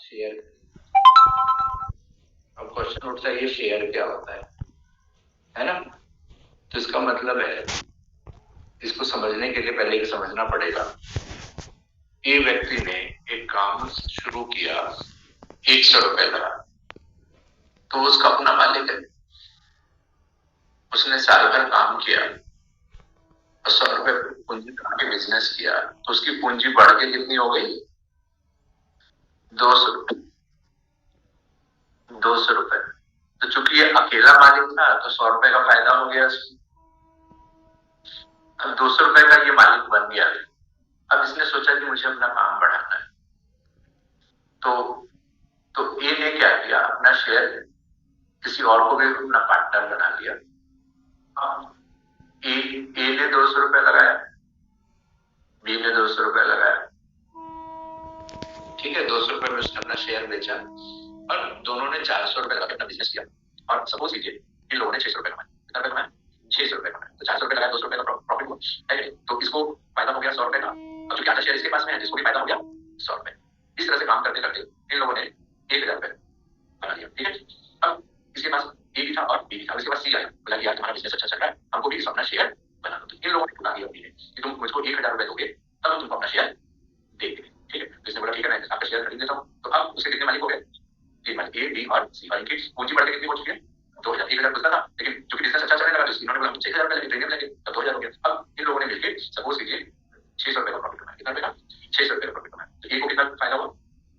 Share. अब question उठता है ये शेयर क्या होता है ना। तो इसका मतलब है, इसको समझने के लिए पहले ये समझना पड़ेगा, ये व्यक्ति ने एक काम शुरू किया, 100 रुपए लगा, तो उसका अपना मालिक है, उसने साल भर काम किया और 100 रुपए पूंजी लगा के बिजनेस किया, तो उसकी पूंजी बढ़ के कितनी हो गई? 200 रुपए। 200 रुपए। तो चूंकि ये अकेला मालिक था तो 100 रुपए का फायदा हो गया इसको। अब 200 रुपए का ये मालिक बन गया। अब इसने सोचा कि मुझे अपना काम बढ़ाना है, तो ए ने क्या किया, अपना शेयर किसी और को भी अपना पार्टनर बना लिया। ए ने 200 रुपए लगाया, बी ने 200 रुपए लगाया, ठीक है। 200 रुपए में उसने अपना शेयर बेचा और दोनों ने 400 रुपए लगा के अपना बिजनेस किया। और सपोज कीजिए इन लोगों ने 600 रुपए कमाए। कितना रुपए कमाए? 600 रुपए कमाए। तो 400 रुपए लगाया, 200 रुपए का प्रॉफिट हुआ, है। तो इसको फायदा हो गया 100 रुपए का। अब चूंकि आधा शेयर इसके पास में है, जिसको भी फायदा हो गया 100 रुपए। इस तरह से काम करते करते इन लोगों ने 1000 रुपए बना लिया, ठीक है। अब इसके पास ए भी था और बी भी था, इसके पास सी आया, बोला कि यार तुम्हारा बिजनेस अच्छा चल रहा है, हमको भी अपना शेयर बना दो। तो इन लोगों ने बुला दिया कि तुम मुझको 1000 रुपए दोगे तब हम तुमको अपना शेयर देंगे, ठीक है। तो इसने बोला ठीक है, मैं आपका शेयर खरीद लेता हूँ। तो अब उसके कितने मालिक हो गए? 3 मालिक, ए बी और सी। और इनकी पूंजी बढ़ के कितनी हो चुकी है? 2000। 1000 उसका था, लेकिन चूंकि बिजनेस अच्छा चलने लगा तो इन्होंने बोला 6000 रुपए लगे, प्रीमियम लगे, तो 2000 हो गया। अब इन लोगों ने मिलकर सपोज कीजिए 600 रुपए का प्रॉफिट कमाया। कितना रुपए का? 600 रुपए का प्रॉफिट कमाया। तो ए को कितना फायदा हुआ,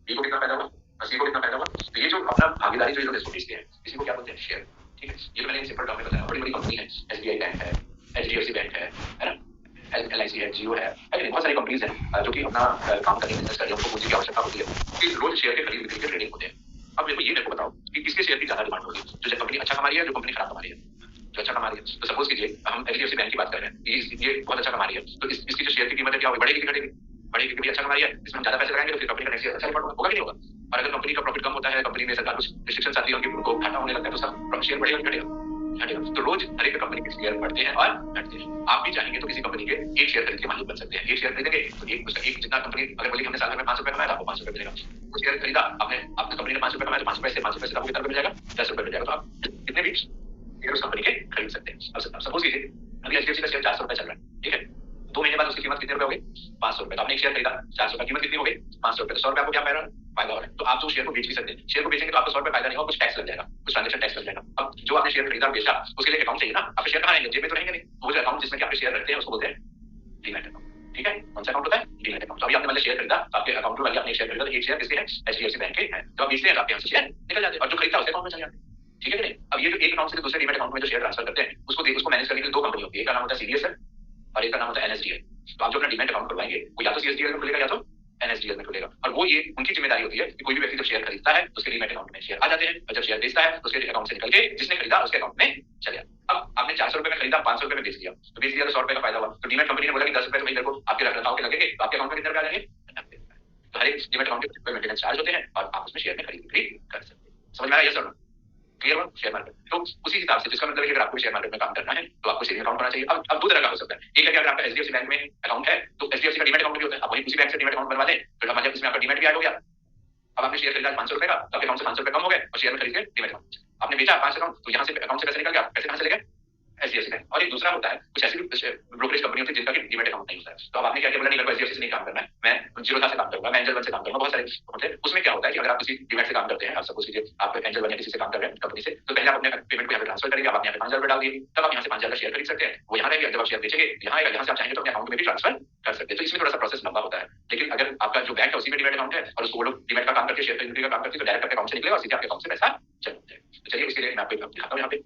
बी को कितना फायदा हुआ और सी को कितना फायदा हुआ? तो ये जो अपना भागीदारी जो लोग इसको बेचते हैं, इसी को क्या बोलते हैं? शेयर, ठीक है। ये तो मैंने सिंपल टर्म में बताया। बड़ी बड़ी कंपनी है, एसबीआई बैंक है, एचडीएफसी बैंक है ना, एलआईसी है, जियो है, बहुत सारी कंपनीज हैं जो कि अपना काम करने बिजनेस कर रही है, उनको पूंजी की आवश्यकता होती है, कि रोज शेयर के खरीद बिक्री के ट्रेडिंग होते हैं। अब मेरे को बताओ कि किसके शेयर की ज्यादा डिमांड होगी? जो कंपनी अच्छा कमा रही है, जो कंपनी खराब कमा रही है? जो अच्छा कमा रही है। तो सपोज कीजिए हम एचडीएफसी बैंक की बात कर रहे हैं, ये बहुत अच्छा कमा रही है, तो इसकी जो शेयर की कीमत है क्या होगी? बढ़ेगी कि घटेगी? बढ़ेगी, क्योंकि अच्छा कमा रही है, इसमें हम ज्यादा पैसे लगाएंगे तो फिर कंपनी का नेक्स्ट ईयर अच्छा रिटर्न होगा कि नहीं होगा? और अगर कंपनी का प्रॉफिट कम होता है, कंपनी में सरकार कुछ रिस्ट्रिक्शन आती है, उनको घाटा होने लगता है, तो सब शेयर बढ़ेगा कि घटेगा? घटेगा। तो रोज हर एक कंपनी के शेयर बढ़ते हैं और घटते हैं। आप भी चाहेंगे तो किसी कंपनी के एक शेयर खरीद के मालिक बन सकते हैं। एक शेयर खरीदेंगे तो एक उसका एक जितना कंपनी अगर बोली हमने साल भर में 500 रुपए कमाया, आपको 500 रुपए मिलेगा। कुछ शेयर खरीदा आपने, आपने कंपनी ने 500 रुपए कमाया, तो 500 रुपए से आपको कितना रुपए मिलेगा? 10 रुपए मिल जाएगा। तो आप कितने भी शेयर उस कंपनी के खरीद सकते हैं। अब सपोज कीजिए अभी एचडीएफसी का शेयर 400 रुपए चल रहा है, ठीक है। 2 महीने बाद उसकी कीमत कितने रुपए हो गई? 500 रुपए। तो आपने एक शेयर खरीदा 400 रुपए, कीमत कितनी हो गई? 500 रुपए। तो 100 रुपए आपको क्या फायदा हो रहा है? तो आप जो शेयर को बेच भी सकते हैं। शेयर को बेचेंगे तो आपको 100 रुपए फायदा नहीं होगा, कुछ टैक्स लग जाएगा, कुछ ट्रांजेक्शन टैक्स लग जाएगा। अब जो आपने शेयर खरीदा बेचा, उसके लिए अकाउंट चाहिए ना। आपके शेयर कहाँ रहेंगे? जेब में तो रहेंगे नहीं। वो जो अकाउंट जिसमें आपके शेयर रखते हैं उसको बोलते हैं डीमैट अकाउंट, ठीक है। कौन सा अकाउंट होता है? Demat account. तो अभी आपने शेयर खरीदा, आपके अकाउंट में आपने शेयर खरीदा, तो एक शेयर किसके है? एचडीएफसी बैंक के हैं। जब आप बेचते हैं आपके यहाँ से शेयर निकल जाते हैं और जो खरीदता है उसके अकाउंट में चले जाते हैं, ठीक है कि नहीं। अब ये जो एक अकाउंट से दूसरे डीमैट अकाउंट में जो शेयर ट्रांसफर करते हैं, उसको मैनेज करने के लिए 2 कंपनी होती है। एक का नाम होता है सीडीएसएल और एक का नाम होता है एनएसडीएल। तो आप जो अपना डीमैट अकाउंट खुलवाएंगे वो या तो सीएसडीएल में खुलेगा या तो एनएसडीएल में खुलेगा। और वो ये उनकी जिम्मेदारी होती है कि कोई भी व्यक्ति जब शेयर खरीदता है तो उसके डीमैट अकाउंट में शेयर आ जाते हैं, और जब शेयर बेचता है तो उसके अकाउंट से निकल के जिसने खरीदा उसके अकाउंट में चले जाते हैं। अब आपने 400 रुपए में खरीदा, 500 रुपए में बेच दिया, तो बेच दिया तो 100 रुपए का फायदा हुआ। तो डीमैट कंपनी ने बोला कि 10 रुपए तो भाई देखो आपके रखरखाव के लगेंगे, तो आपके अकाउंट में कितने रुपए आ जाएंगे? 90 रुपए। तो हर एक डीमैट अकाउंट के मेंटेनेंस चार्ज होते हैं और आप उसमें शेयर में खरीद बिक्री कर सकते हैं। समझ में आया? Yes sir? क्लियर हुआ? शेयर मार्केट तो उसी हिसाब से, जिसका मतलब है कि अगर आपको शेयर मार्केट में काम करना है तो आपको सेविंग अकाउंट होना चाहिए। अब 2 तरह का हो सकता है। एक है कि अगर आपका एचडीएफसी बैंक में अकाउंट है तो एचडीएफसी का डीमैट अकाउंट भी होता है, आप वही उसी बैंक से डीमैट अकाउंट बनवा लें, फिर हमारे इसमें आपका डीमैट भी ऐड हो गया। अब आपने शेयर खरीदा 500 रुपए का, तो आपके अकाउंट से 500 रुपए कम हो गए और शेयर में खरीद के डीमैट अकाउंट। आपने बेचा 5 अकाउंट, तो यहाँ से अकाउंट से पैसे निकल गया, पैसे कहाँ से लगे? HDFC bank. और एक दूसरा होता है, कुछ ऐसी ब्रोकरेज कंपनी होती है जिनका डीमैट अकाउंट नहीं होता है। तो अब आपने क्या किया? बोला नहीं, मेरे को एचडीएफसी से नहीं काम करना है, मैं जीरोधा से काम करूंगा, मैं एंजल वन से काम करूंगा। बहुत सारे होते हैं। उसमें क्या होता है कि अगर आप किसी डीमैट से काम करते हैं, आप सपोज कीजिए आप एंजल वन या किसी से काम कर रहे हैं कंपनी से, तो पहले आप अपने पेमेंट को यहाँ पे ट्रांसफर करेंगे, आप यहाँ पे 5000 रुपए डाल दिए, तब आप यहाँ से 5000 का शेयर खरीद सकते हैं। वो यहाँ रहेगा, जब आप शेयर बेचेंगे यहाँ आएगा, यहाँ से आप चाहेंगे तो अपने अकाउंट में भी ट्रांसफर कर सकते हैं। तो इसमें थोड़ा सा प्रोसेस लंबा होता है, लेकिन अगर आपका जो बैंक है उसी में डीमैट अकाउंट है और उसको वो लोग डीमैट का काम करके शेयर खरीदने का काम करते हैं, तो डायरेक्ट आपके अकाउंट से निकलेगा और सीधे आपके अकाउंट से पैसा चला जाएगा। तो चलिए उसके लिए मैं आपको दिखाता हूँ यहाँ पे।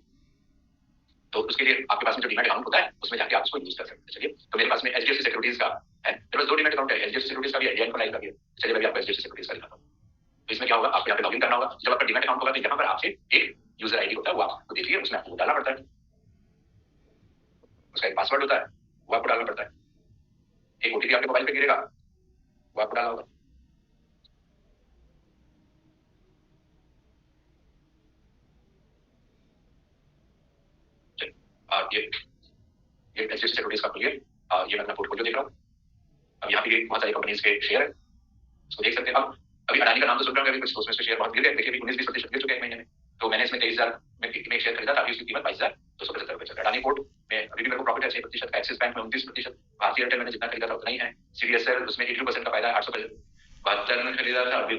तो उसके लिए आपके पास में जो डीमैट अकाउंट होता है उसमें जाके आप उसको यूज कर सकते हैं। चलिए, तो मेरे पास में एचडीएफसी सिक्योरिटीज का है, मेरे पास 2 डीमैट अकाउंट है, एचडीएफसी सिक्योरिटीज का भी है, इंडियन लाइफ का भी है। चलिए मैं भी आपको एचडीएफसी सिक्योरिटीज का दिखाता हूँ। तो इसमें क्या होगा, आपको यहाँ पे लॉगिन करना होगा। जब आपका डीमैट अकाउंट होगा तो यहाँ पर आपसे एक यूजर आईडी होता है, वो आपको देखिए, उसमें आपको डालना पड़ता है, उसका एक पासवर्ड होता है, वो आपको डालना पड़ता है, एक ओटीपी आपके मोबाइल पे गिरेगा, वो आपको डालना होगा। और ये एचडीएफसी सिक्योरिटीज का खुलिए, ये मैं अपना पोर्टफोलियो देख रहा हूँ। अब यहाँ पे बहुत सारी कंपनीज के शेयर है, उसको देख सकते हैं। अब अभी अडानी का नाम तो सुन रहे होंगे, कुछ उसमें से शेयर बहुत गिर गए, देखिए 19-20% गिर चुके हैं एक महीने में। तो मैंने इसमें 23,000 में एक शेयर खरीदा था, अभी उसकी कीमत 22,275 रुपए चल रहा है। अडानी पोर्ट में अभी भी मेरे को प्रॉफिट है 6% का, एक्सिस बैंक में 29%, भारतीय एयरटेल मैंने जितना खरीदा था उतना ही है, सीडीएसएल उसमें 82% का फायदा है, 872 में खरीदा था, अभी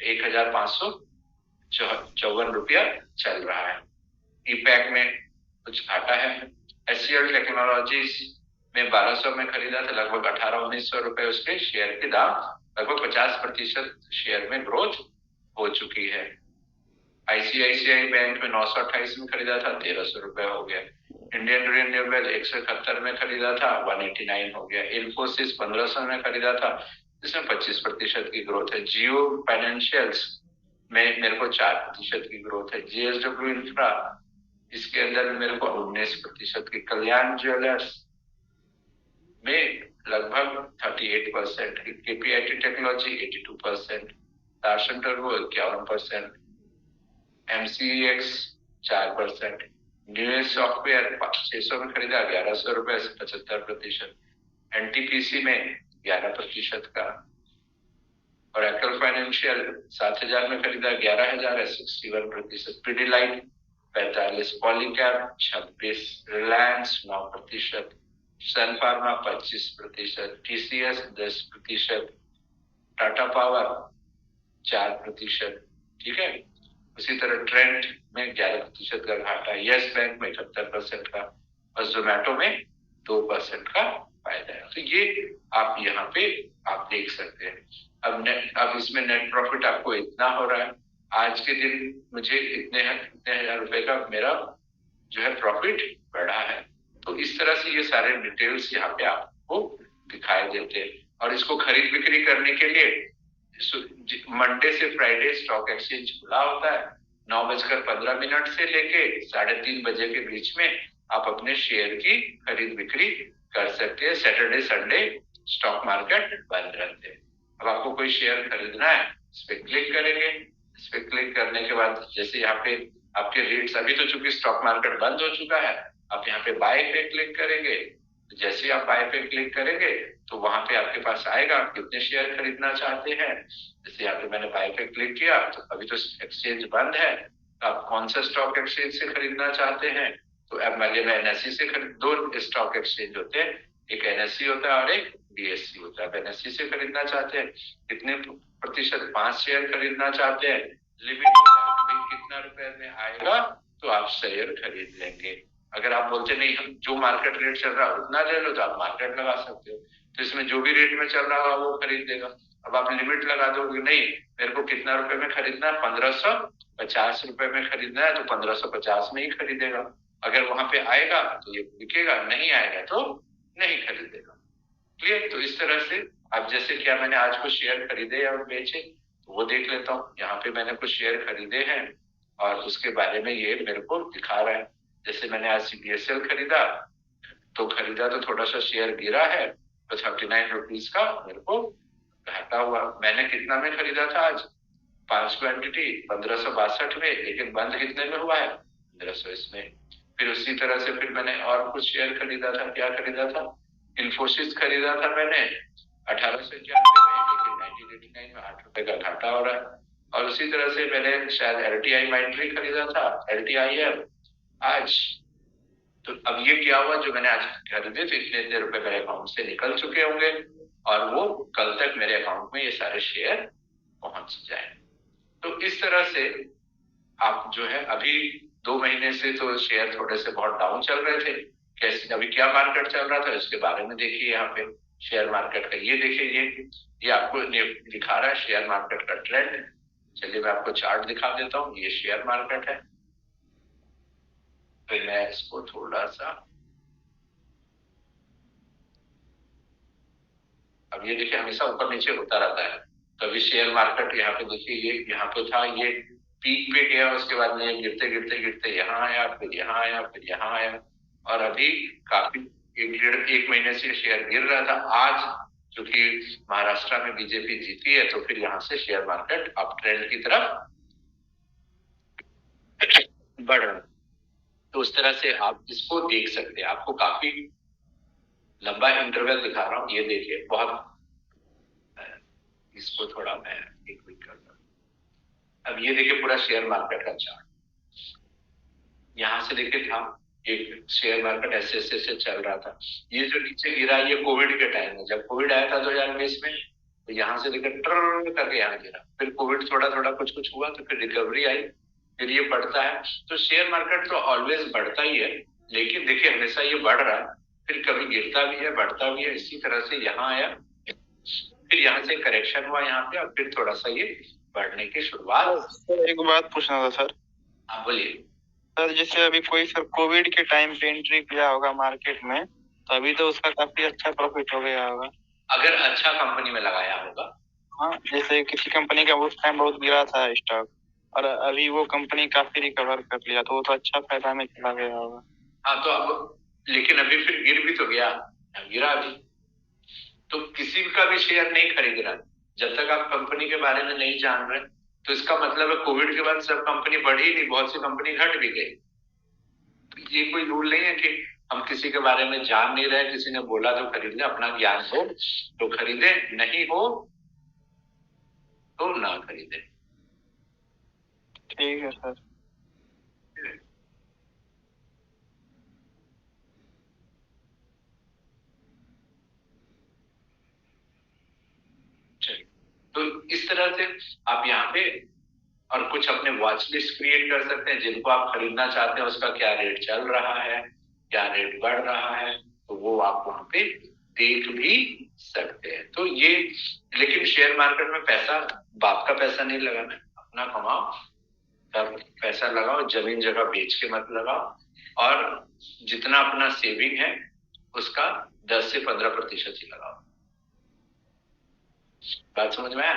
1,554 रुपया चल रहा है। ईपैक में कुछ घाटा है। एचसीएल टेक्नोलॉजीज में 1200 में खरीदा था, लगभग 1800-1900 रुपए उसके शेयर के दाम, लगभग 50% शेयर में ग्रोथ हो चुकी है। आईसीआईसीआई बैंक में 928 में खरीदा था, 1300 रुपए हो गया। इंडियन रिन्यूएबल 171 में खरीदा था, 189 हो गया। इन्फोसिस 1500 में खरीदा था, जिसमें 25% की ग्रोथ है। जियो फाइनेंशियल्स में मेरे को 4% की ग्रोथ है। जेएसडब्ल्यू इंफ्रा इसके अंदर मेरे को 19% की। कल्याण ज्वेलर्स में लगभग 38% की। KPIT technology 82%, दार्शन turbo 51%, MCX 4%, न्यूएस software 600 में खरीदा, 1100 रुपए से 75%, एनटीपीसी में 11% का, और एक्ल फाइनेंशियल 7,000 में खरीदा, 11,000 है, 61%, पीडीलाइट 45, पॉलीकैब 26, रिलायंस 9%, सन फार्मा 25%, टीसीएस 10%, टाटा पावर 4%, ठीक है। उसी तरह ट्रेंड में 11% का घाटा, यस बैंक में 71% का, और जोमेटो में 2% का फायदा है। तो ये आप यहाँ पे आप देख सकते हैं। अब इसमें नेट प्रॉफिट आपको इतना हो रहा है, आज के दिन मुझे इतने हजार रुपए का मेरा जो है प्रॉफिट बढ़ा है। तो इस तरह से ये सारे डिटेल्स यहाँ पे आपको दिखाई देते हैं। और इसको खरीद बिक्री करने के लिए मंडे से फ्राइडे स्टॉक एक्सचेंज खुला होता है, 9:15 से लेके 3:30 बजे के बीच में आप अपने शेयर की खरीद बिक्री कर सकते हैं। सैटरडे संडे स्टॉक मार्केट बंद रहते हैं। अब आपको कोई शेयर खरीदना है, इस पे क्लिक करेंगे। इस पे क्लिक करने के बाद जैसे यहाँ पे आपके रेट्स, अभी तो चूंकि स्टॉक मार्केट बंद हो चुका है, आप यहाँ पे बाय पे क्लिक करेंगे। जैसे आप बाय पे क्लिक करेंगे तो वहां पे आपके पास आएगा आप कितने शेयर खरीदना चाहते हैं। जैसे यहाँ पे मैंने बाय पे क्लिक किया, तो अभी तो एक्सचेंज बंद है, तो आप कौन सा स्टॉक एक्सचेंज से खरीदना चाहते हैं। तो अब मैं एनएससी से दो स्टॉक एक्सचेंज होते हैं, एक एनएससी होता है और एक बीएससी होता है। आप एनएससी से खरीदना चाहते हैं, कितने प्रतिशत 5 शेयर खरीदना चाहते हैं, लिमिट होता है भाई कितना रुपए में आएगा तो आप शेयर खरीद लेंगे। अगर आप बोलते नहीं हम जो मार्केट रेट चल रहा है उतना ले लो, तो आप मार्केट लगा सकते हो, तो इसमें जो भी रेट में चल रहा होगा वो खरीद देगा। अब आप लिमिट लगा दोगे, नहीं मेरे को कितना रुपए में खरीदना है, 1550 रुपए में खरीदना है, तो 1550 में ही खरीदेगा। अगर वहां पे आएगा तो ये बिकेगा, नहीं आएगा तो नहीं खरीदेगा। क्लियर। तो इस तरह से अब जैसे क्या मैंने आज कुछ शेयर खरीदे या बेचे, तो वो देख लेता हूँ। यहाँ पे मैंने कुछ शेयर खरीदे हैं और उसके बारे में ये मेरे को दिखा रहा है। जैसे मैंने आज सीबीएसएल खरीदा, तो थोड़ा सा शेयर गिरा है, तो 39 रुपीज का मेरे को घाटा हुआ। मैंने कितना में खरीदा था आज, 5 क्वांटिटी 1562 में, लेकिन बंद कितने में हुआ है, 1500 इसमें। फिर उसी तरह से फिर मैंने और कुछ शेयर खरीदा था। क्या खरीदा था, इन्फोसिस खरीदा था मैंने 1891 में, लेकिन 1989 में 8 रुपए का घाटा हो रहा है। और उसी तरह से मैंने शायद एलटीआई माइंट्री खरीदा था, एलटीआईएम आज। तो अब ये क्या हुआ, जो मैंने आज खरीदे थे इतने इतने रुपए मेरे अकाउंट से निकल चुके होंगे, और वो कल तक मेरे अकाउंट में ये सारे शेयर पहुंच जाए। तो इस तरह से आप जो है अभी 2 महीने से तो शेयर थोड़े से बहुत डाउन चल रहे थे, कैसे अभी क्या मार्केट चल रहा था इसके बारे में देखिए। यहाँ पे शेयर मार्केट का ये देखिए, ये आपको दिखा रहा है शेयर मार्केट का ट्रेंड। चलिए मैं आपको चार्ट दिखा देता हूँ। ये शेयर मार्केट है, फिर मैं इसको थोड़ा सा, अब ये देखिए हमेशा ऊपर नीचे होता रहता है। कभी शेयर मार्केट यहाँ पे देखिए, ये यहाँ पे था, ये पीक पे गया, उसके बाद में गिरते गिरते गिरते यहाँ आया, फिर यहाँ आया, फिर यहाँ आया, और अभी काफी 1 महीने से शेयर गिर रहा था। आज चूंकि महाराष्ट्र में बीजेपी जीती है, तो फिर यहाँ से शेयर मार्केट अप ट्रेंड की तरफ बढ़ रहा है। तो उस तरह से आप इसको देख सकते हैं। आपको काफी लंबा इंटरवल दिखा रहा हूँ, ये देखिए बहुत, इसको थोड़ा मैं एक वीक के अंदर। अब ये देखिए पूरा शेयर मार्केट का चार्ट, यहाँ से देखिए था एक शेयर मार्केट ऐसे ऐसे ऐसे चल रहा था। ये जो नीचे गिरा ये कोविड के टाइम में, जब कोविड आया था 2020 में, तो यहाँ से देखिए ट्र करके यहाँ गिरा, फिर कोविड थोड़ा थोड़ा कुछ कुछ हुआ तो फिर रिकवरी आई, फिर ये बढ़ता है। तो शेयर मार्केट तो ऑलवेज बढ़ता ही है, लेकिन देखिए हमेशा ये बढ़ रहा है, फिर कभी गिरता भी है बढ़ता भी है। इसी तरह से यहाँ आया, फिर यहाँ से करेक्शन हुआ यहाँ पे, और फिर थोड़ा सा ये बढ़ने की शुरुआत। सर एक बात पूछना था सर। हाँ बोलिए। सर जैसे अभी कोई सर कोविड के टाइम पे एंट्री किया होगा मार्केट में, तो अभी तो उसका काफी अच्छा प्रॉफिट हो गया होगा, अगर अच्छा कंपनी में लगाया होगा। हाँ, जैसे किसी कंपनी का उस टाइम बहुत गिरा था स्टॉक, और अभी वो कंपनी काफी रिकवर कर लिया, तो वो तो अच्छा फायदा में चला गया होगा। हाँ तो अब, लेकिन अभी फिर गिर भी तो गया, गिरा अभी, तो किसी का भी शेयर नहीं खरीद रहा जब तक आप कंपनी के बारे में नहीं जान रहे। तो इसका मतलब है कोविड के बाद सब कंपनी बढ़ी नहीं, बहुत सी कंपनी घट भी गई। तो ये कोई रूल नहीं है कि हम किसी के बारे में जान नहीं रहे, किसी ने बोला तो खरीद ले, अपना ज्ञान हो तो खरीदे, नहीं हो तो ना खरीदे। ठीक है सर। तो इस तरह से आप यहाँ पे और कुछ अपने वॉच लिस्ट क्रिएट कर सकते हैं, जिनको आप खरीदना चाहते हैं उसका क्या रेट चल रहा है, क्या रेट बढ़ रहा है, तो वो आप वहां पे देख भी सकते हैं। तो ये, लेकिन शेयर मार्केट में पैसा, बाप का पैसा नहीं लगाना, अपना कमाओ, तब पैसा लगाओ, जमीन जगह बेच के मत लगाओ, और जितना अपना सेविंग है उसका 10 से 15% ही लगाओ। बात समझ में आया?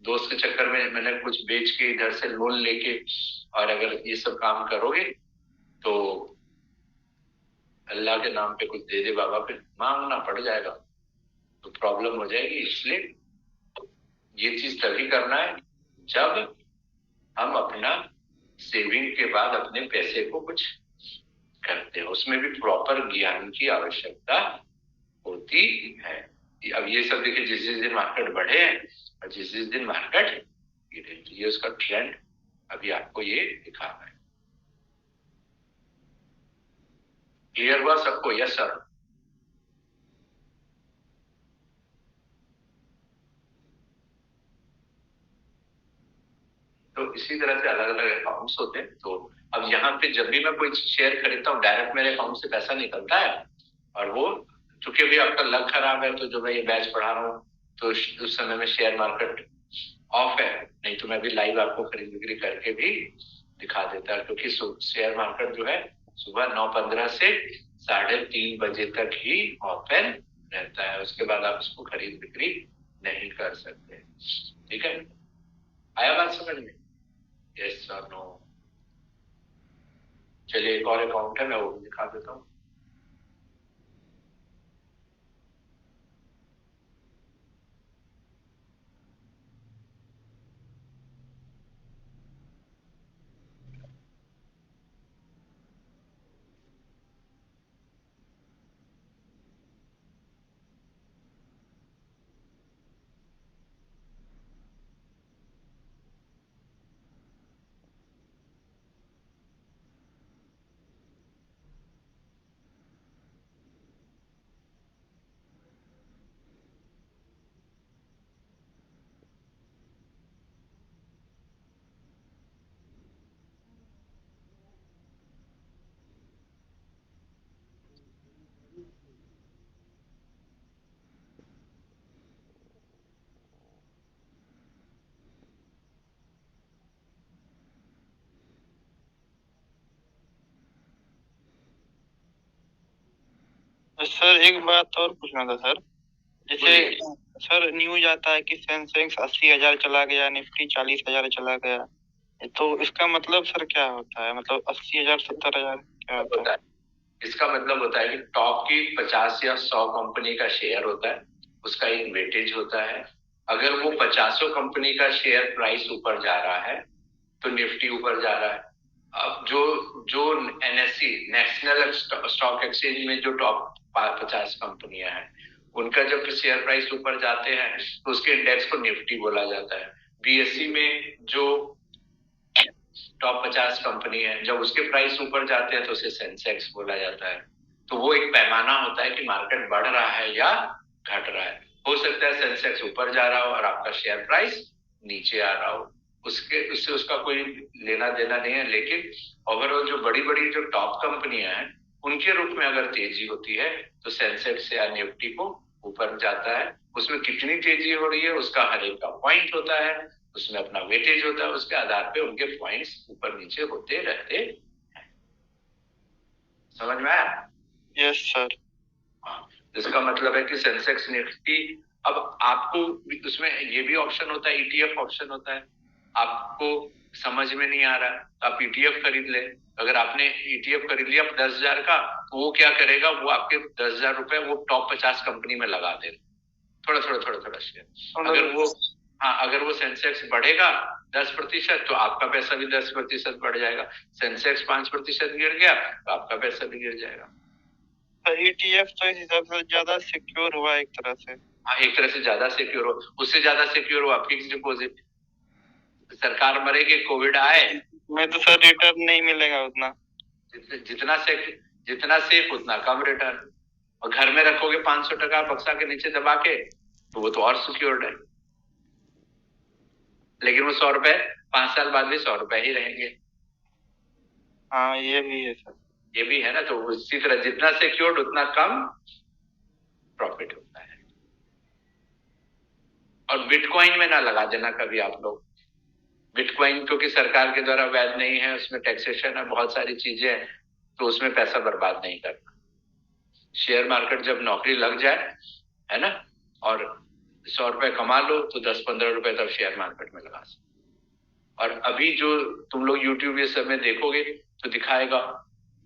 दोस्त के चक्कर में मैंने कुछ बेच के इधर से लोन लेके, और अगर ये सब काम करोगे तो अल्लाह के नाम पे कुछ दे दे बाबा, फिर मांगना पड़ जाएगा तो प्रॉब्लम हो जाएगी। इसलिए ये चीज तभी करना है जब हम अपना सेविंग के बाद अपने पैसे को कुछ करते हैं, उसमें भी प्रॉपर ज्ञान की आवश्यकता होती है। अब ये सब देखिए, जिस जिस दिन मार्केट बढ़े हैं और जिस जिस दिन मार्केट गिरे, ये उसका ट्रेंड अभी आपको ये दिखा रहा है। क्लियर हुआ सबको? Yes sir. तो इसी तरह से अलग अलग अकाउंट्स होते हैं। तो अब यहाँ पे जब भी मैं कोई शेयर खरीदता हूँ, डायरेक्ट मेरे अकाउंट से पैसा निकलता है, और वो चूंकि अभी आपका लक खराब है, तो जो मैं ये बैच पढ़ा रहा हूँ तो उस समय में शेयर मार्केट ऑफ है, नहीं तो मैं भी लाइव आपको खरीद बिक्री करके भी दिखा देता, क्योंकि शेयर मार्केट जो है सुबह 9:15 से 3:30 बजे तक ही ओपन रहता है, उसके बाद आप उसको खरीद बिक्री नहीं कर सकते। ठीक है, आया बात समझ में? यस और नो? चलिए एक और अकाउंट है, मैं वो भी दिखा देता हूँ। सर एक बात और पूछना था सर। जैसे सर न्यूज आता है कि सेंसेक्स 80,000 चला गया, निफ्टी 40,000 चला गया, तो इसका मतलब सर क्या होता है? मतलब 80,000 70,000 क्या होता है? इसका मतलब होता है कि टॉप की 50 या 100 कंपनी का शेयर होता है, उसका एक वेटेज होता है। अगर वो 50 कंपनी का शेयर प्राइस ऊपर जा रहा है तो निफ्टी ऊपर जा रहा है। अब जो जो एनएससी नेशनल स्टॉक एक्सचेंज में जो टॉप 50 कंपनियां हैं, उनका जब शेयर प्राइस ऊपर जाते हैं तो उसके इंडेक्स को निफ्टी बोला जाता है। बीएसई में जो टॉप 50 कंपनी है, जब उसके प्राइस ऊपर जाते हैं तो उसे सेंसेक्स बोला जाता है। तो वो एक पैमाना होता है कि मार्केट बढ़ रहा है या घट रहा है। हो सकता है सेंसेक्स ऊपर जा रहा हो और आपका शेयर प्राइस नीचे आ रहा हो, उससे उसका कोई लेना देना नहीं है। लेकिन ओवरऑल जो बड़ी बड़ी जो टॉप कंपनियां हैं उनके रूप में अगर तेजी होती है तो सेंसेक्स या निफ्टी को ऊपर जाता है। उसमें कितनी तेजी हो रही है उसका हर एक का पॉइंट होता है, उसमें अपना वेटेज होता है, उसके आधार पे उनके पॉइंट्स ऊपर नीचे होते रहते हैं। समझ में आया? Yes sir. हाँ, इसका मतलब है कि सेंसेक्स निफ्टी, अब आपको उसमें ये भी ऑप्शन होता है, ईटीएफ ऑप्शन होता है। आपको समझ में नहीं आ रहा तो आप ईटीएफ खरीद ले। अगर आपने ईटीएफ खरीद लिया 10,000 का, तो वो क्या करेगा, वो आपके 10,000 रुपए वो टॉप 50 कंपनी में लगा दे, थोड़ा थोड़ा थोड़ा थोड़ा शेयर। अगर वो, हाँ, अगर वो सेंसेक्स बढ़ेगा 10% तो आपका पैसा भी 10% बढ़ जाएगा। सेंसेक्स 5% गिर गया तो आपका पैसा भी गिर जाएगा। ईटीएफ तो इस हिसाब से ज्यादा सिक्योर हुआ एक तरह से। हाँ, एक तरह से ज्यादा सिक्योर हो, उससे ज्यादा सिक्योर हुआ फिक्स डिपॉजिट। सरकार मरेगी, कोविड आए में तो सर रिटर्न नहीं मिलेगा उतना। जितना सेफ उतना कम रिटर्न। और घर में रखोगे 500 टका बक्सा के नीचे दबा के तो वो तो और सिक्योर्ड है। लेकिन वो 100 रुपए 5 साल बाद भी 100 रुपए ही रहेंगे। हाँ, ये भी है सर। ये भी है ना। तो उसी तरह जितना सिक्योर्ड उतना कम प्रॉफिट होता है। और बिटकॉइन में ना लगा देना कभी आप लोग। बिटकॉइन क्योंकि सरकार के द्वारा वैध नहीं है, उसमें टैक्सेशन है, बहुत सारी चीजें हैं, तो उसमें पैसा बर्बाद नहीं करना। शेयर मार्केट जब नौकरी लग जाए, है ना, और 100 रुपए कमा लो तो 10-15 रुपए तब शेयर मार्केट में लगा सकते। और अभी जो तुम लोग यूट्यूब ये सब में देखोगे तो दिखाएगा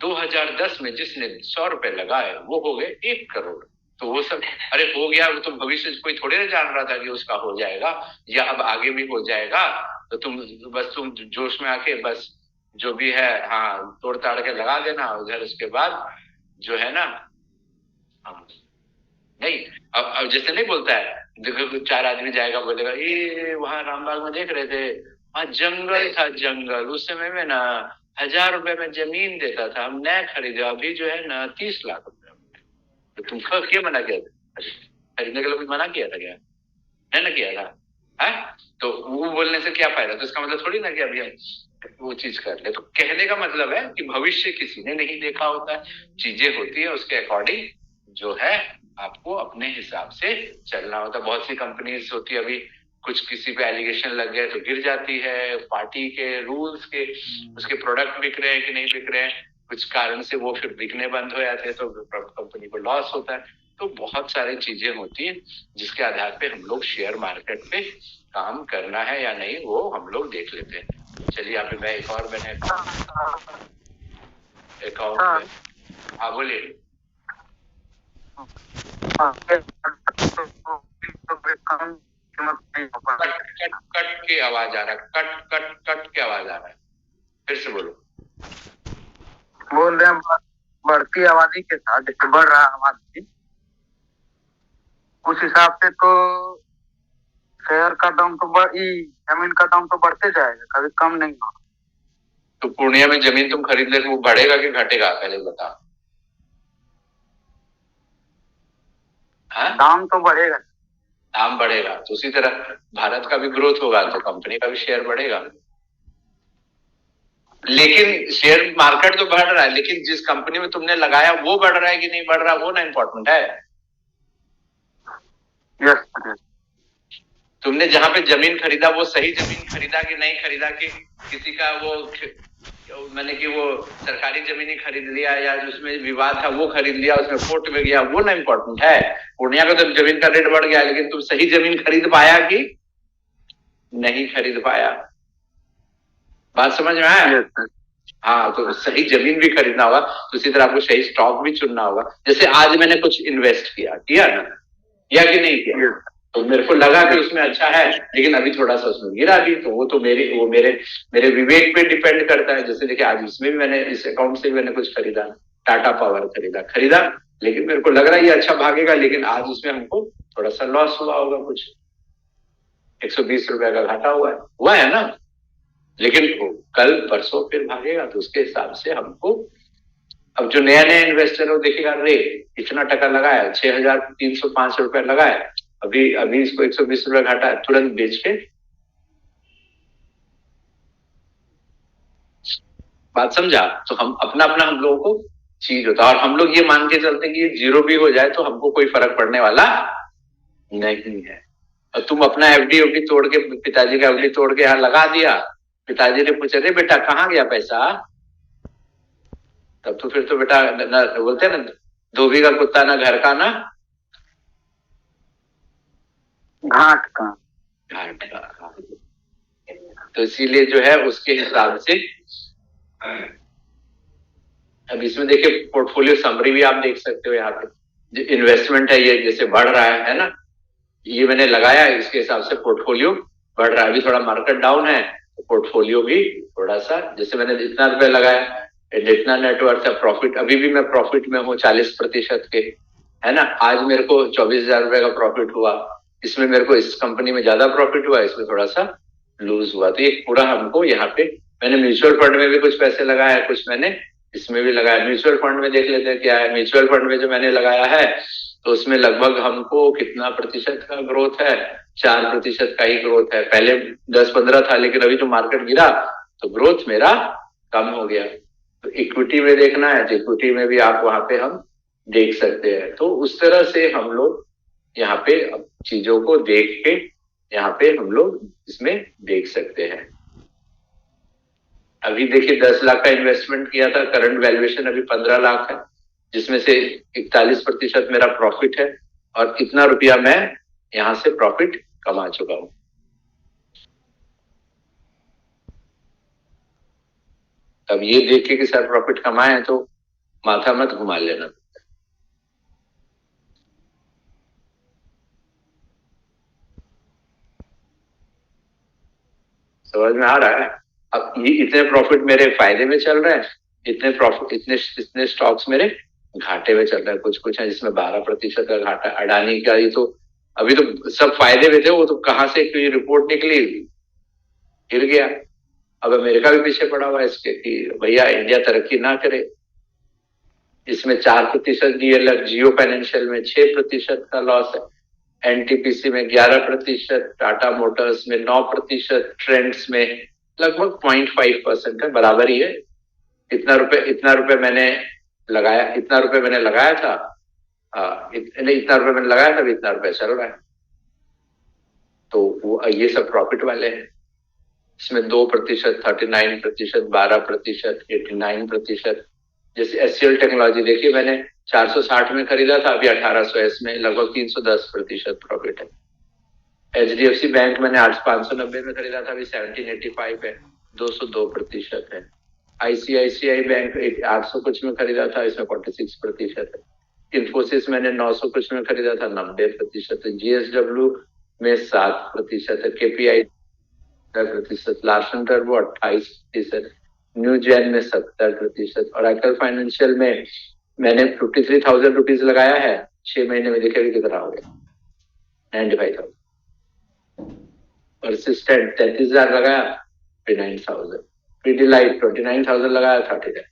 2010 में जिसने 100 रुपए लगाए वो हो गए 1 करोड़। तो वो सब अरे हो गया, वो तो भविष्य कोई थोड़े ना जान रहा था कि उसका हो जाएगा या अब आगे भी हो जाएगा। तो तुम जोश में आके बस जो भी है, हाँ, तोड़ ताड़ के लगा देना उधर। उसके बाद जो है ना, नहीं, अब जैसे नहीं बोलता है, देखो 4 आदमी जाएगा बोलेगा ये वहां रामबाग में देख रहे थे, वहां जंगल था, जंगल उस समय में ना 1,000 रुपए में जमीन देता था, हम नया खरीदे, अभी जो है ना 30 लाख रुपए। तो तुमको क्या मना किया था खरीदने के लिए? कुछ मना किया था क्या? नहीं ना किया था है? तो वो बोलने से क्या फायदा? तो इसका मतलब थोड़ी ना कि अभी हम वो चीज कर ले। तो कहने का मतलब है कि भविष्य किसी ने नहीं देखा होता है, चीजें होती है उसके अकॉर्डिंग जो है आपको अपने हिसाब से चलना होता है। बहुत सी कंपनीज होती है, अभी कुछ किसी पे एलिगेशन लग गए तो गिर जाती है, पार्टी के रूल्स के, उसके प्रोडक्ट बिक रहे हैं कि नहीं बिक रहे हैं, कुछ कारण से वो फिर बिकने बंद हो जाते हैं तो कंपनी को लॉस होता है। तो बहुत सारी चीजें होती हैं जिसके आधार पे हम लोग शेयर मार्केट पे काम करना है या नहीं वो हम लोग देख लेते हैं। चलिए यहाँ पे मैं एक और हाँ बोलिए। कट के आवाज आ रहा है, कट के आवाज आ रहा है, फिर से बोलो। बोल रहे हैं बढ़ती आबादी के साथ जैसे बढ़ रहा आबादी, उस हिसाब से तो शेयर का दाम तो जमीन का दाम तो बढ़ते जाएगा, कभी कम नहीं होगा। तो पूर्णिया में जमीन तुम खरीद ले तो वो बढ़ेगा कि घटेगा, पहले बताओ। दाम तो बढ़ेगा। दाम बढ़ेगा तो उसी तरह भारत का भी ग्रोथ होगा तो कंपनी का भी शेयर बढ़ेगा। लेकिन शेयर मार्केट तो बढ़ रहा है, लेकिन जिस कंपनी में तुमने लगाया वो बढ़ रहा है कि नहीं बढ़ रहा, वो ना इम्पोर्टेंट है। यस। तुमने जहां पे जमीन खरीदा वो सही जमीन खरीदा कि नहीं खरीदा, कि किसी का वो मैंने कि वो सरकारी जमीन ही खरीद लिया या उसमें विवाद था वो खरीद लिया, उसमें कोर्ट में गया, वो ना इम्पोर्टेंट है। पूर्णिया का तो जमीन का रेट बढ़ गया, लेकिन तुम सही जमीन खरीद पाया कि नहीं खरीद पाया? बात समझ में आया? हाँ, तो सही जमीन भी खरीदना होगा, तो इसी तरह आपको सही स्टॉक भी चुनना होगा। जैसे आज मैंने कुछ इन्वेस्ट किया ना, या कि नहीं किया, तो मेरे को लगा कि उसमें अच्छा है, लेकिन अभी थोड़ा सा उसमें गिरा भी, तो वो तो मेरे विवेक पे डिपेंड करता है। जैसे देखिए आज इसमें भी मैंने इस अकाउंट से भी मैंने कुछ खरीदा, टाटा पावर खरीदा, लेकिन मेरे को लग रहा है ये अच्छा भागेगा, लेकिन आज उसमें हमको थोड़ा सा लॉस हुआ होगा कुछ। 120 रुपए का घाटा हुआ है ना। लेकिन कल परसों फिर भागेगा, तो उसके हिसाब से हमको, अब जो नया नया इन्वेस्टर हो देखेगा, रे इतना टका लगाया, 6,305 रुपए लगाया, अभी अभी इसको 120 रुपए घाटा है, तुरंत बेच के, बात समझा। तो हम अपना अपना हम लोगों को चीज होता है, और हम लोग ये मान के चलते हैं कि ये जीरो भी हो जाए तो हमको कोई फर्क पड़ने वाला नहीं है। और तुम अपना एफडी उफडी तोड़ के, पिताजी का एफडी तोड़ के यहाँ लगा दिया, पिताजी ने पूछा, रे बेटा कहाँ गया पैसा, तब तो फिर तो बेटा ना, बोलते हैं ना, धोबी का कुत्ता ना घर का ना घाट का। घाट का। तो इसीलिए जो है उसके हिसाब से, अब इसमें देखिए पोर्टफोलियो समरी भी आप देख सकते हो, यहाँ पे जो इन्वेस्टमेंट है ये जैसे बढ़ रहा है ना, ये मैंने लगाया, इसके हिसाब से पोर्टफोलियो बढ़ रहा है। अभी थोड़ा मार्केट डाउन है तो पोर्टफोलियो भी थोड़ा सा, जैसे मैंने इतना रुपए लगाया, इतना नेटवर्थ है, प्रॉफिट अभी भी मैं प्रॉफिट में हूँ 40% के, है ना। आज मेरे को 24,000 रुपए का प्रॉफिट हुआ, इसमें मेरे को इस कंपनी में ज्यादा प्रॉफिट हुआ, इसमें थोड़ा सा लूज हुआ। तो ये पूरा हमको यहाँ पे, मैंने म्यूचुअल फंड में भी कुछ पैसे लगाए, कुछ मैंने इसमें भी लगाया। म्यूचुअल फंड में देख लेते हैं क्या है। म्यूचुअल फंड में जो मैंने लगाया है तो उसमें लगभग हमको कितना प्रतिशत का ग्रोथ है, 4% का ही ग्रोथ है। पहले 10-15 था, लेकिन अभी जो मार्केट गिरा तो ग्रोथ मेरा कम हो गया। तो इक्विटी में देखना है तो इक्विटी में भी आप वहां पे हम देख सकते हैं। तो उस तरह से हम लोग यहाँ पे चीजों को देख के यहाँ पे हम लोग इसमें देख सकते हैं। अभी देखिए 10 लाख का इन्वेस्टमेंट किया था, करंट वैल्यूएशन अभी 15 लाख है, जिसमें से 41% मेरा प्रॉफिट है, और कितना रुपया मैं यहां से प्रॉफिट कमा चुका हूं। अब ये देख के कि सर प्रॉफिट कमाए हैं तो माथा मत घुमा लेना। समझ में आ रहा है। अब ये इतने प्रॉफिट मेरे फायदे में चल रहे हैं, इतने प्रॉफिट, इतने स्टॉक्स मेरे घाटे में चल रहे हैं। कुछ कुछ है जिसमें 12% का घाटा। अडानी का ही तो अभी तो सब फायदे में थे, वो तो कहां से कोई रिपोर्ट निकली, गिर गया। अब अमेरिका भी पीछे पड़ा हुआ है इसके कि भैया इंडिया तरक्की ना करे। इसमें 4% डीएलएफ, जियो फाइनेंशियल में 6% का लॉस है, एनटीपीसी में 11%, टाटा मोटर्स में 9%, ट्रेंड्स में लगभग 0.5% है, बराबर ही है। इतना रुपए मैंने लगाया, इतना रुपए मैंने लगाया था, इतना रुपए मैंने लगाया था, इतना रुपए चल रहा है। तो वो ये सब प्रॉफिट वाले हैं। इसमें 2%, 39%, 12%, 89%। जैसे एचसीएल टेक्नोलॉजी देखिए, मैंने 460 में खरीदा था, अभी 1800 में लगभग 310% प्रॉफिट है। एचडीएफसी बैंक मैंने 590 में खरीदा था, अभी 1785 है, 202% है। आईसीआईसीआई बैंक 800 कुछ में खरीदा था, इसमें 46% है। इन्फोसिस मैंने 900 कुछ में खरीदा था, 90% है। जीएसडब्ल्यू में 7% है। केपीआई 10%, लार्सन टर्बो 28%, न्यू जेन में 70%, और आईकल फाइनेंशियल में मैंने 53,000 रुपीज लगाया है, 6 महीने में देखिए कितना हो गया, 95,000। परसिस्टेंट 33,000 लगाया, 59,000। पीडीलाइट 29,000 लगाया, 30,000।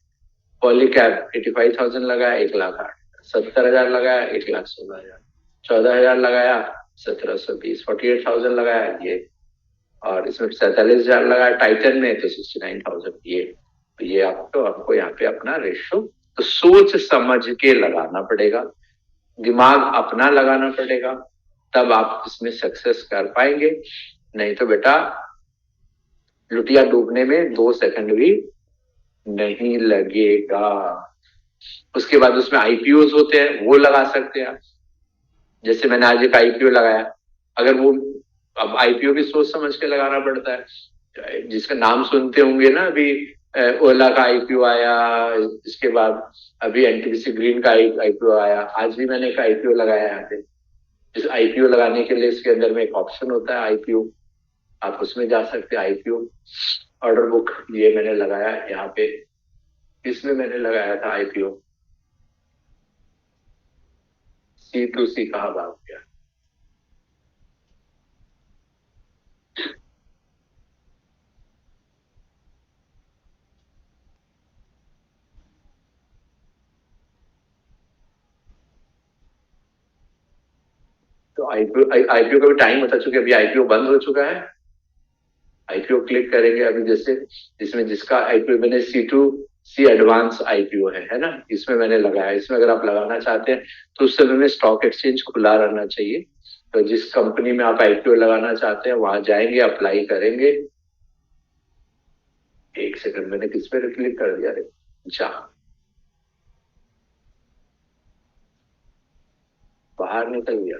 पॉलीकैप 85,000 लगाया, 1,08,000। 70,000 लगाया, 1,16,000। 14,000 लगाया, 1,720। 48,000 लगाया ये, और इसमें 47,000 लगाया टाइटन में, तो 69,000। ये आपको यहाँ पे अपना रेशो तो सोच समझ के लगाना पड़ेगा, दिमाग अपना लगाना पड़ेगा, तब आप इसमें सक्सेस कर पाएंगे। नहीं तो बेटा लुटिया डूबने में 2 सेकंड भी नहीं लगेगा। उसके बाद उसमें आईपीओ होते हैं, वो लगा सकते हैं। जैसे मैंने आज एक आईपीओ लगाया, अगर वो, अब आईपीओ भी सोच समझ के लगाना पड़ता है। जिसका नाम सुनते होंगे ना, अभी ओला का आईपीओ आया, इसके बाद अभी एनटीपीसी ग्रीन का आईपीओ आया। आज भी मैंने एक आईपीओ लगाया यहाँ पे। इस आईपीओ लगाने के लिए इसके अंदर में एक ऑप्शन होता है आईपीओ, आप उसमें जा सकते हैं। आईपीओ ऑर्डर बुक ये मैंने लगाया यहाँ पे, इसमें मैंने लगाया था आईपीओ। C2C कहा भाग गया। तो आईपीओ का भी टाइम बता चुके, अभी आईपीओ बंद हो चुका है। आईपीओ क्लिक करेंगे अभी, जैसे इसमें जिसका आईपीओ मैंने C2C एडवांस आईपीओ है ना, इसमें मैंने लगाया। इसमें अगर आप लगाना चाहते हैं तो उस समय में स्टॉक एक्सचेंज खुला रहना चाहिए। तो जिस कंपनी में आप आईपीओ लगाना चाहते हैं वहां जाएंगे, अप्लाई करेंगे। एक सेकंड, मैंने किस पे क्लिक कर दिया रे? अच्छा, बाहर निकल गया।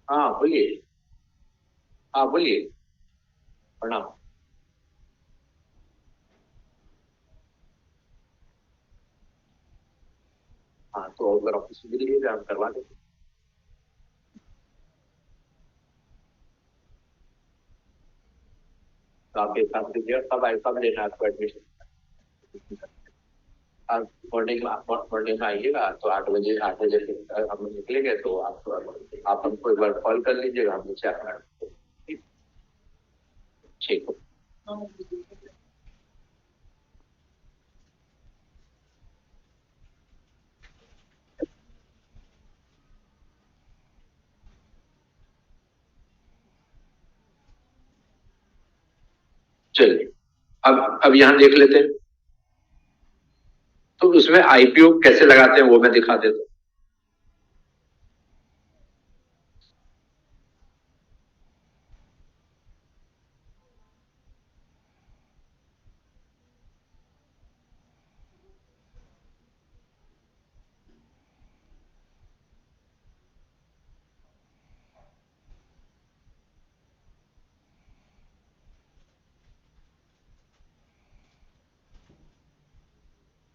हाँ बोलिए। हाँ बोलिए। प्रणाम। हाँ तो अगर ऑफिस में मिलिए आप करवा देंगे। तो आप एक काम कीजिए, कब लेना है आपको एडमिशन? आप मॉर्निंग में आइएगा, तो 8 बजे, 8 बजे से हम निकलेंगे, तो आप हमको एक बार कॉल कर लीजिएगा, हम नीचे आना। ठीक है। चलिए, अब यहाँ देख लेते हैं। तो उसमें आईपीओ कैसे लगाते हैं वो मैं दिखा देता हूँ।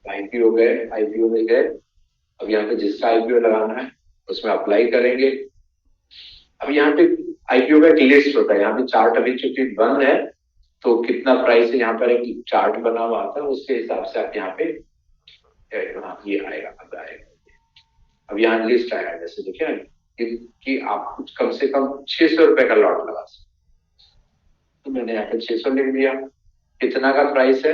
आईपीओ गए, आईपीओ में गए। अब यहाँ पे जिसका आईपीओ लगाना है उसमें अप्लाई करेंगे। अब यहाँ पे आईपीओ का एक लिस्ट होता है, यहाँ पे चार्ट अभी चूंकि बंद है, तो कितना प्राइस है यहाँ पर एक चार्ट बना हुआ आता है, उसके हिसाब से आप यहाँ पे हाँ, ये आएगा, अब आएगा। अब यहाँ लिस्ट आएगा, जैसे देखिए ना कि आप कुछ कम से कम 600 रुपए का लॉट लगा सकते। तो मैंने यहाँ पे 600 लिख दिया। कितना का प्राइस है?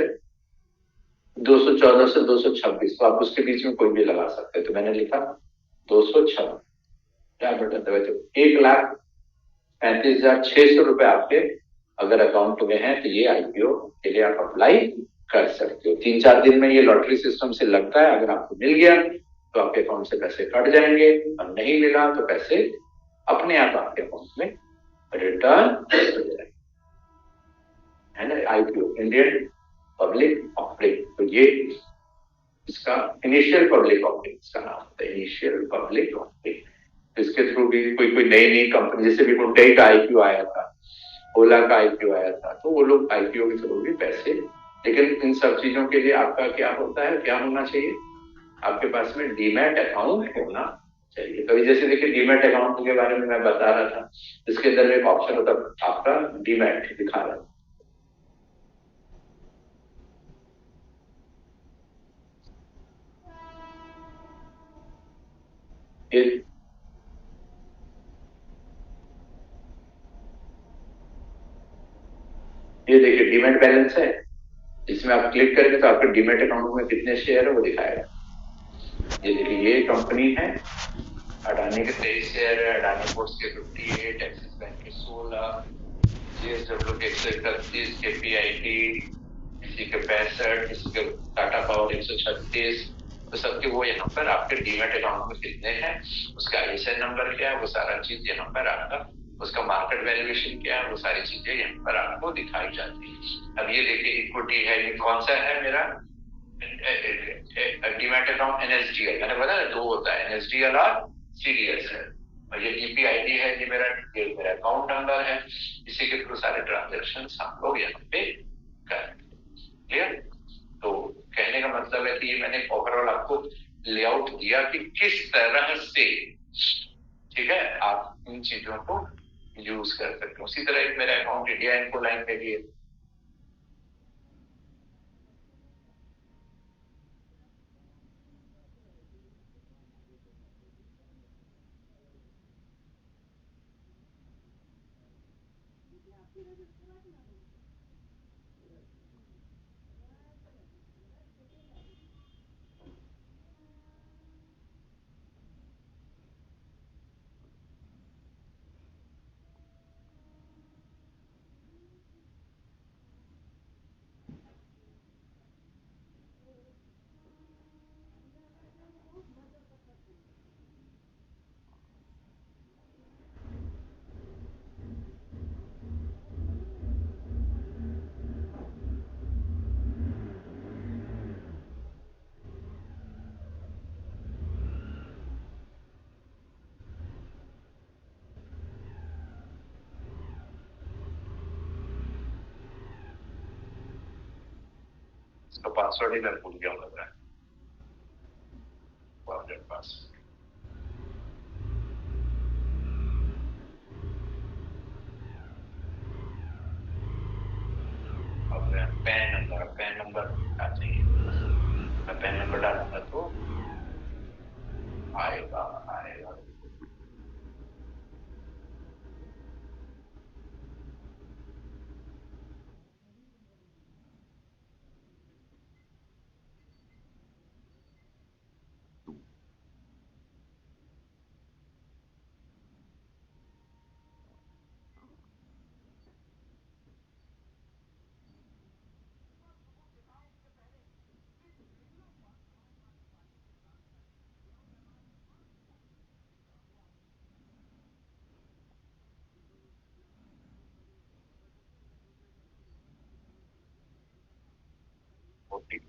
214 से 226, तो आप उसके बीच में कोई भी लगा सकते हैं। तो मैंने लिखा 226, क्या बटन दबाए, तो 1,35,600 रुपए आपके अगर अकाउंट में है, तो ये आईपीओ के लिए आप अप्लाई कर सकते हो। 3-4 दिन में ये लॉटरी सिस्टम से लगता है। अगर आपको मिल गया तो आपके अकाउंट से पैसे कट जाएंगे, और नहीं मिला तो पैसे अपने आप आपके अकाउंट में रिटर्न हो जाएंगे, है ना। आईपीओ, इंडियन पब्लिक ऑफरिंग, तो ये इसका इनिशियल पब्लिक ऑफरिंग इसका नाम होता है, इनिशियल पब्लिक ऑफरिंग। इसके थ्रू भी कोई कोई नई नई कंपनी, जैसे भी हुंडई का आईपीओ आया था, ओला का आईपीओ आया था, तो वो लोग आईपीओ के थ्रू भी पैसे। लेकिन इन सब चीजों के लिए आपका क्या होता है, क्या होना चाहिए? आपके पास में डीमैट अकाउंट होना चाहिए। कभी जैसे देखिए, डीमैट अकाउंट के बारे में मैं बता रहा था, इसके अंदर एक ऑप्शन होता है आपका डीमैट दिखा रहा है। ये ये देखिए डीमैट बैलेंस है। इसमें आप क्लिक करेंगे तो आपके डीमैट अकाउंट में कितने शेयर है वो दिखाएगा। ये देखिए, ये कंपनी है, अडानी के 23 शेयर है, अडानी पोर्ट्स के 58, एक्सिस बैंक के 16, जेएसडब्ल्यू के 131, केपीआईटी किसी के 65, किसी के टाटा पावर 136। तो सबके वो यहाँ पर आपके डीमैट अकाउंट में कितने हैं, उसका आईएसएन नंबर क्या है, वो सारा चीज यहाँ पर आपका, उसका मार्केट वैल्यूएशन क्या है, वो सारी चीजें यहाँ पर आपको दिखाई जाती है। अब ये देखिए, इक्विटी है, ये कौन सा है मेरा डीमैट अकाउंट? एनएसडीएल, मैंने बताया दो होता है, एनएसडीएल और सीडीएस है। और ये ईपीआईडी है, ये मेरा अकाउंट नंबर है। इसी के थ्रू सारे ट्रांजेक्शन हम लोग यहाँ पे करें। क्लियर? तो कहने का मतलब है कि ये मैंने ओवरऑल आपको लेआउट दिया कि किस तरह से, ठीक है, आप इन चीजों को यूज कर सकते हो। उसी तरह एक मेरा अकाउंट इंडिया इनको लाइन के लिए, इसका पासवर्ड ही मैं भूल गया हूँ लग रहा है, फॉरगेट पासवर्ड। अब पैन नंबर आ चाहिए, मैं पैन नंबर डालूंगा तो आएगा आएगा। OTP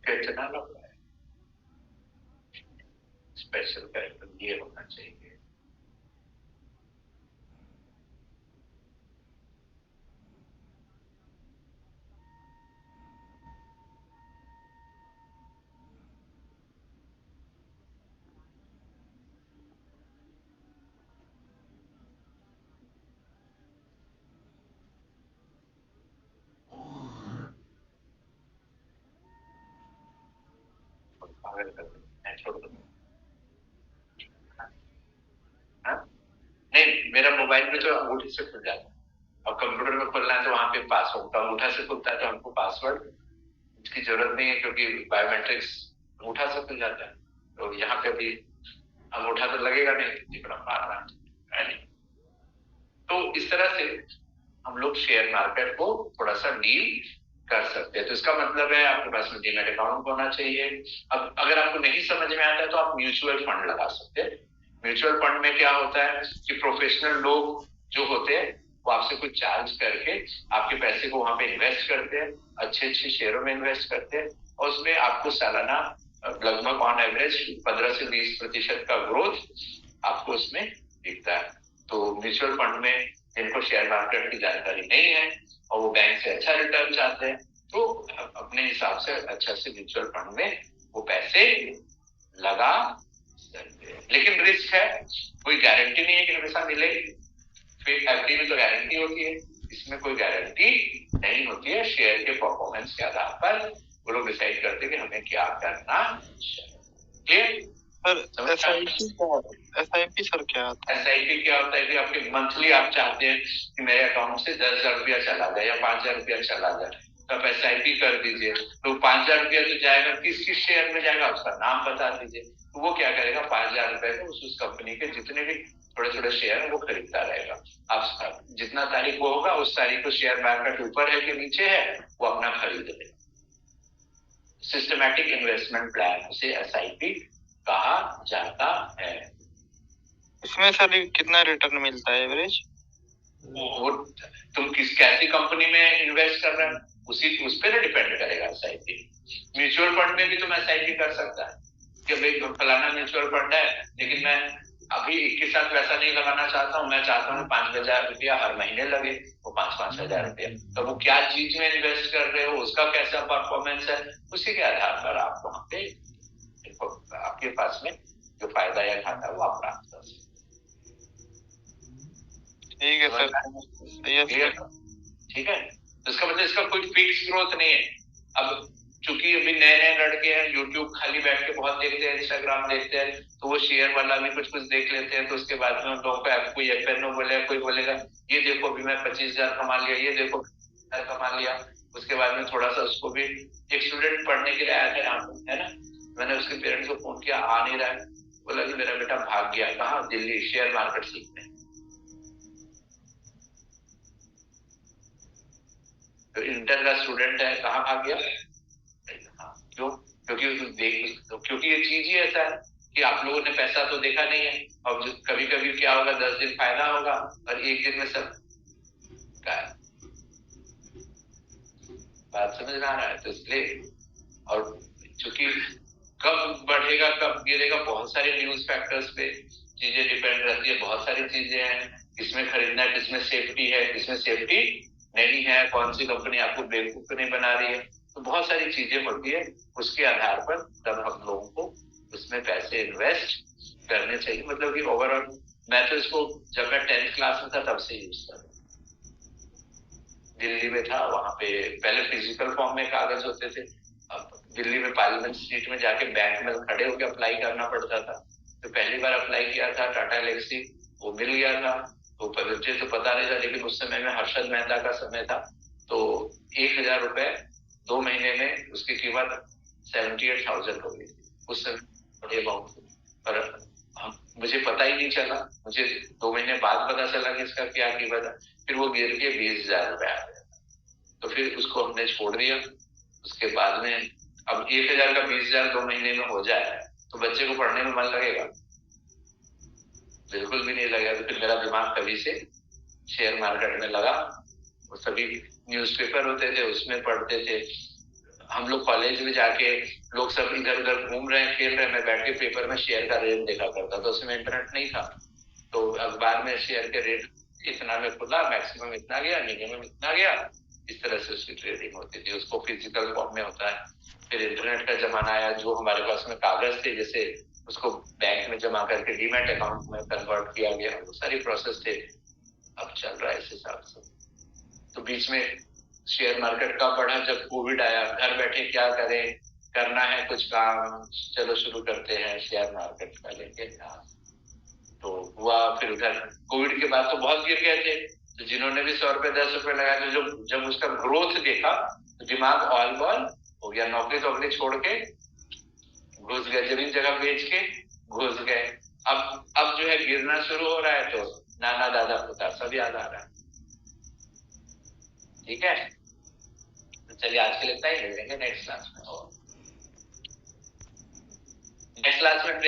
कितना लग रहा है, स्पेशल कैरेक्टर ये होना चाहिए। पागल कर दो, मैं छोड़ दूँ। हाँ? नहीं, मेरा मोबाइल में तो अंगूठे से खुल जाता है, और कंप्यूटर में खोलना है तो वहां पे पासवर्ड का अंगूठा से खुलता है, तो हमको पासवर्ड की जरूरत नहीं है क्योंकि बायोमेट्रिक्स अंगूठा से खुल जाता है। तो यहाँ पे भी अंगूठा तो लगेगा नहीं, जितना मारना है नहीं। तो इस तरह से हम लोग शेयर मार्केट को थोड़ा सा डील कर सकते हैं। तो इसका मतलब है आपके पास में डीमैट अकाउंट होना चाहिए। अब अगर आपको नहीं समझ में आता है तो आप म्यूचुअल फंड लगा सकते हैं। म्यूचुअल फंड में क्या होता है कि प्रोफेशनल लोग जो होते हैं वो आपसे कुछ चार्ज करके आपके पैसे को वहां पे इन्वेस्ट करते हैं, अच्छे अच्छे शेयरों में इन्वेस्ट करते हैं, और उसमें आपको सालाना लगभग ऑन एवरेज 15 से 20% का ग्रोथ आपको उसमें दिखता है। तो म्यूचुअल फंड में जिनको शेयर मार्केट की जानकारी नहीं है और वो बैंक से अच्छा रिटर्न चाहते हैं, तो अपने हिसाब से अच्छा से म्यूचुअल फंड में वो पैसे लगा सकते हैं। लेकिन रिस्क है, कोई गारंटी नहीं है कि हमेशा मिलेगी। फिर एफडी में तो गारंटी होती है, इसमें कोई गारंटी नहीं होती है। शेयर के परफॉर्मेंस के आधार पर वो लोग डिसाइड करते हैं कि हमें क्या करना चाहिए। सर एसआईपी सर क्या होता है? एसआईपी क्या होता है कि आपके मंथली आप चाहते हैं कि मेरे अकाउंट से 10,000 रुपया चला जाए या 5,000 रुपया चला जाए, तो आप एसआईपी कर दीजिए। तो 5,000 रुपया जो जाएगा किस किस शेयर में जाएगा उसका नाम बता दीजिए, तो वो क्या करेगा 5,000 रुपए को उस कंपनी के जितने भी थोड़े थोड़े शेयर है वो खरीदता रहेगा। आप जितना तारीख वो होगा उस तारीख को शेयर मार्केट ऊपर है कि नीचे है वो अपना खरीद लेगा। सिस्टमैटिक इन्वेस्टमेंट प्लान उसे एसआईपी कहा जाता है। इसमें सर कितना रिटर्न मिलता है एवरेज? वो तुम कैसी कंपनी में इन्वेस्ट कर रहे हो उस पे ना डिपेंड करेगा एसआईपी। म्यूचुअल फंड में भी तुम एसआईपी कर सकता है कि भाई फलाना म्यूचुअल फंड है लेकिन मैं अभी 21 साल पैसा नहीं लगाना चाहता हूँ, मैं चाहता हूँ 5,000 रुपया हर महीने लगे, वो 5,000 रुपया। तो वो क्या चीज में इन्वेस्ट कर रहे हो, उसका कैसा परफॉर्मेंस है, उसी के आधार पर आप वहां पे आपके पास में जो फायदा या घाटा वो आप प्राप्त कर सकते। ठीक है सर, ठीक है, तो इसका मतलब इसका कोई फिक्स ग्रोथ नहीं है। अब चूंकि अभी नए नए लड़के हैं, यूट्यूब खाली बैठ के बहुत देखते हैं, इंस्टाग्राम देखते हैं, तो वो शेयर वाला भी कुछ कुछ देख लेते हैं। तो उसके बाद में उन लोगों को कोई एफएनओ बोलेगा, कोई बोलेगा ये देखो अभी मैं 25,000 कमा लिया, ये देखो 20,000 कमा लिया। उसके बाद में थोड़ा सा उसको भी, एक स्टूडेंट पढ़ने के लिए आया था यहाँ पे, है ना, मैंने उसके पेरेंट्स को फोन किया, आ नहीं रहा है, बोला कि मेरा बेटा भाग गया, कहाँ, दिल्ली, शेयर मार्केट सीखने। तो इंटर का स्टूडेंट है, कहाँ भाग गया? हाँ, क्यों? क्योंकि ये चीज ही ऐसा है कि आप लोगों ने पैसा तो देखा नहीं है, और कभी कभी क्या होगा, 10 दिन फायदा होगा और एक दिन में सब गायब। बात समझ में आ रहा है? तो इसलिए, और चूंकि कब बढ़ेगा कब गिरेगा, बहुत सारे न्यूज फैक्टर्स पे चीजें डिपेंड रहती है, बहुत सारी चीजें हैं, किसमें खरीदना है, किसमें सेफ्टी है, किसमें सेफ्टी नहीं है, कौन सी कंपनी आपको बेवकूफ तो नहीं बना रही है, तो बहुत सारी चीजें होती है। उसके आधार पर तब हम लोगों को उसमें पैसे इन्वेस्ट करने चाहिए। मतलब कि ओवरऑल मैं तो इसको, जब मैं 10th क्लास में था तब से यूज कर रहा हूं। दिल्ली में था, वहां पे पहले फिजिकल फॉर्म में कागज होते थे, अब दिल्ली में पार्लियामेंट स्ट्रीट में जाके बैंक में खड़े होकर अप्लाई करना पड़ता था। तो पहली बार अप्लाई किया था टाटा एलेक्सी, वो मिल गया था। तो मुझे तो पता नहीं था, लेकिन उस समय में हर्षद मेहता का समय था, तो 1,000 रुपए 2 महीने में उसकी कीमत 78,000 हो गई थी उस समय, बड़े अमाउंट थी। पर मुझे पता ही नहीं चला, मुझे 2 महीने बाद पता चला कि इसका क्या कीमत है। फिर वो गिर के 20,000 रुपए आ गया, तो फिर उसको हमने छोड़ दिया। उसके बाद में अब 1,000 का 20,000 2 महीने में हो जाए तो बच्चे को पढ़ने में मन लगेगा? बिल्कुल भी नहीं लगेगा। तो फिर मेरा दिमाग कभी से शेयर मार्केट में लगा। वो सभी न्यूज़पेपर होते थे, उसमें पढ़ते थे हम लोग। कॉलेज में जाके लोग सब इधर उधर घूम रहे हैं, खेल रहे हैं, मैं बैठ के पेपर में शेयर का रेट देखा करता था। उसमें इंटरनेट नहीं था, तो अखबार में शेयर के रेट इतना में खुला, मैक्सिमम इतना गया, मिनिमम इतना गया, इस तरह से उसकी ट्रेडिंग होती थी। उसको फिजिकल फॉर्म में होता है। फिर इंटरनेट का जमाना आया, जो हमारे पास में कागज थे, जैसे उसको बैंक में जमा करके डीमैट अकाउंट में कन्वर्ट किया गया, वो सारी प्रोसेस थे। अब चल रहा है इस हिसाब से। तो बीच में शेयर मार्केट कब बढ़ा? जब कोविड आया, घर बैठे क्या करें, करना है कुछ काम, चलो शुरू करते हैं शेयर मार्केट का लेके। तो हुआ, फिर उधर कोविड के बाद तो बहुत गिर गए थे, तो जिन्होंने भी 100 रुपए 10 रुपए लगाए, तो जब उसका ग्रोथ देखा तो दिमाग ऑल बॉल हो गया, नौकरी छोड़ के घुस गए, जमीन जगह बेच के घुस गए। अब जो है गिरना शुरू हो रहा है, तो नाना दादा पोता सब याद आ रहा है। ठीक है, तो चलिए आज के लिए इतना ही, मिलेंगे नेक्स्ट क्लास में। नेक्स्ट क्लास में